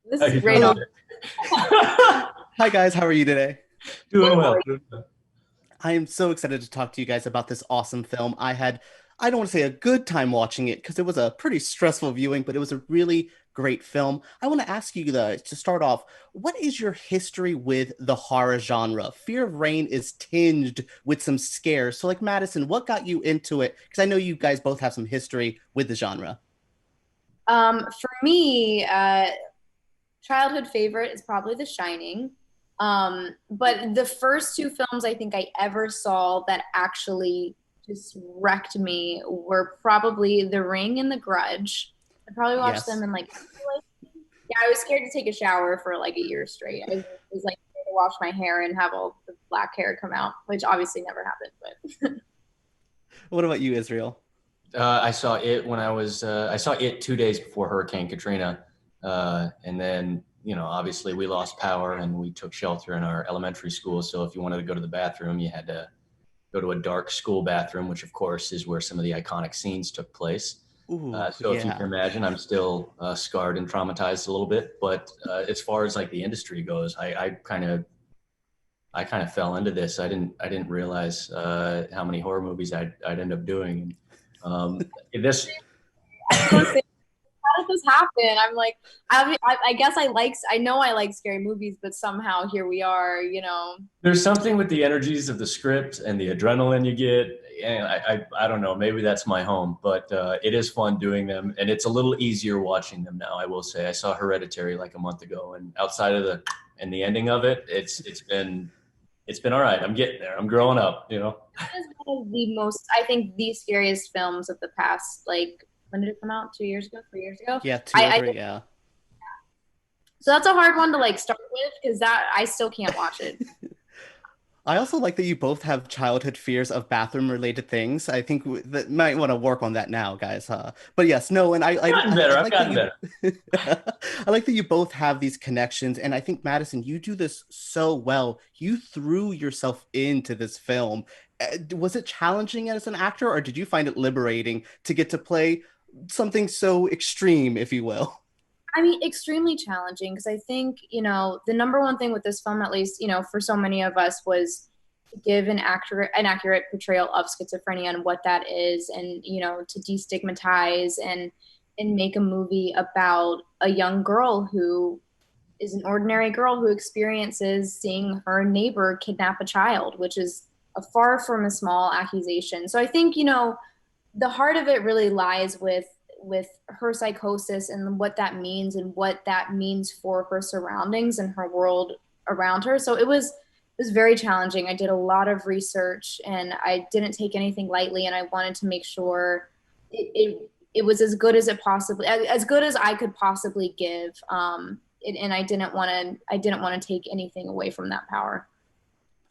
This How is you great. doing? Hi guys, how are you today? Doing well. Doing well. I am so excited to talk to you guys about this awesome film. I don't want to say a good time watching it because it was a pretty stressful viewing, but it was a really great film. I want to ask you to start off, what is your history with the horror genre? Fear of Rain is tinged with some scares. So like Madison, what got you into it? Because I know you guys both have some history with the genre. For me, childhood favorite is probably The Shining. But the first two films I think I ever saw that actually just wrecked me were probably The Ring and The Grudge. I probably watched them Yes. in like, yeah, I was scared to take a shower for like a year straight. I was like scared to wash my hair and have all the black hair come out, which obviously never happened. But What about you, Israel? I saw it when I saw it 2 days before Hurricane Katrina, and then obviously we lost power and we took shelter in our elementary school. So if you wanted to go to the bathroom, you had to go to a dark school bathroom, which of course is where some of the iconic scenes took place. Ooh, So if you can yeah. imagine, I'm still scarred and traumatized a little bit. But as far as like the industry goes, I kind of fell into this. I didn't realize how many horror movies I'd end up doing. This how did this happen? I'm like, I guess I know I like scary movies, but somehow here we are. There's something with the energies of the script and the adrenaline you get, and I don't know, maybe that's my home, but it is fun doing them, and it's a little easier watching them now. I will say I saw Hereditary like a month ago, and outside of the ending of it, it's been all right. I'm getting there. I'm growing up. That is one of the most, I think, the scariest films of the past. Like, when did it come out? 2 years ago? 3 years ago? Yeah, two or I three, yeah. so that's a hard one to like start with because that I still can't watch it. I also like that you both have childhood fears of bathroom related things. I think that might want to work on that now, guys. But yes, no, and I've gotten better. I I've like that gotten you better. I like that you both have these connections, and I think Madison, you do this so well. You threw yourself into this film. Was it challenging as an actor, or did you find it liberating to get to play something so extreme, if you will? I mean, extremely challenging because I think, the number one thing with this film, at least, for so many of us, was to give an accurate portrayal of schizophrenia and what that is, and, to destigmatize and make a movie about a young girl who is an ordinary girl who experiences seeing her neighbor kidnap a child, which is a far from a small accusation. So I think, the heart of it really lies with her psychosis and what that means for her surroundings and her world around her. So it was very challenging. I did a lot of research and I didn't take anything lightly, and I wanted to make sure it was as good as I could possibly give. And I didn't want to take anything away from that power.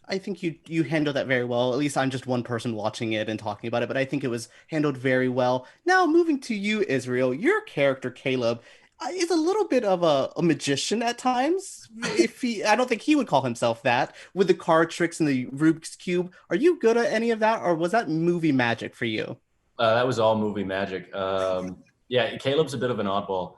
I think you handle that very well. At least I'm just one person watching it and talking about it, but I think it was handled very well. Now, moving to you, Israel, your character Caleb is a little bit of a magician at times. I don't think he would call himself that with the card tricks and the Rubik's cube. Are you good at any of that, or was that movie magic for you? That was all movie magic. Yeah, Caleb's a bit of an oddball.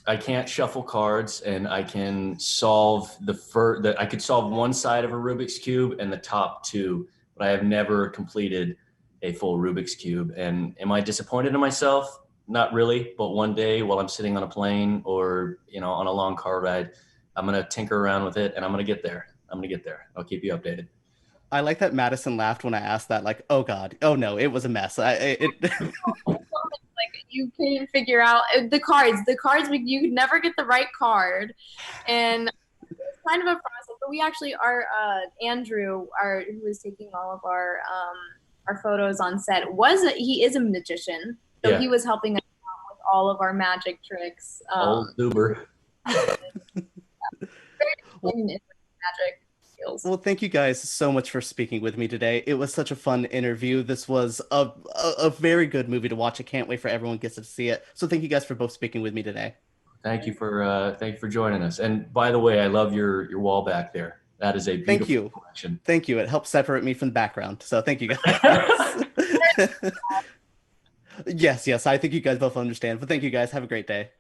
I can't shuffle cards, and I can solve I could solve one side of a Rubik's cube and the top two, but I have never completed a full Rubik's cube. And am I disappointed in myself? Not really. But one day, while I'm sitting on a plane or on a long car ride, I'm gonna tinker around with it, and I'm gonna get there. I'm gonna get there. I'll keep you updated. I like that Madison laughed when I asked that, like, oh God, oh no, it was a mess. Like, you can't figure out the cards. You could never get the right card, and it's kind of a process. But we actually are Andrew, who was taking all of our photos on set, he is a magician, so Yeah, he was helping us out with all of our magic tricks. old Uber. Well, In magic skills. well, thank you guys so much for speaking with me today. It was such a fun interview. This was a very good movie to watch. I can't wait for everyone gets to see it. So thank you guys for both speaking with me today. Thank you for joining us. And by the way, I love your wall back there. That is a Thank beautiful you. collection. Thank you. It helps separate me from the background. So thank you guys. Yes, yes, I think you guys both understand. But thank you guys. Have a great day.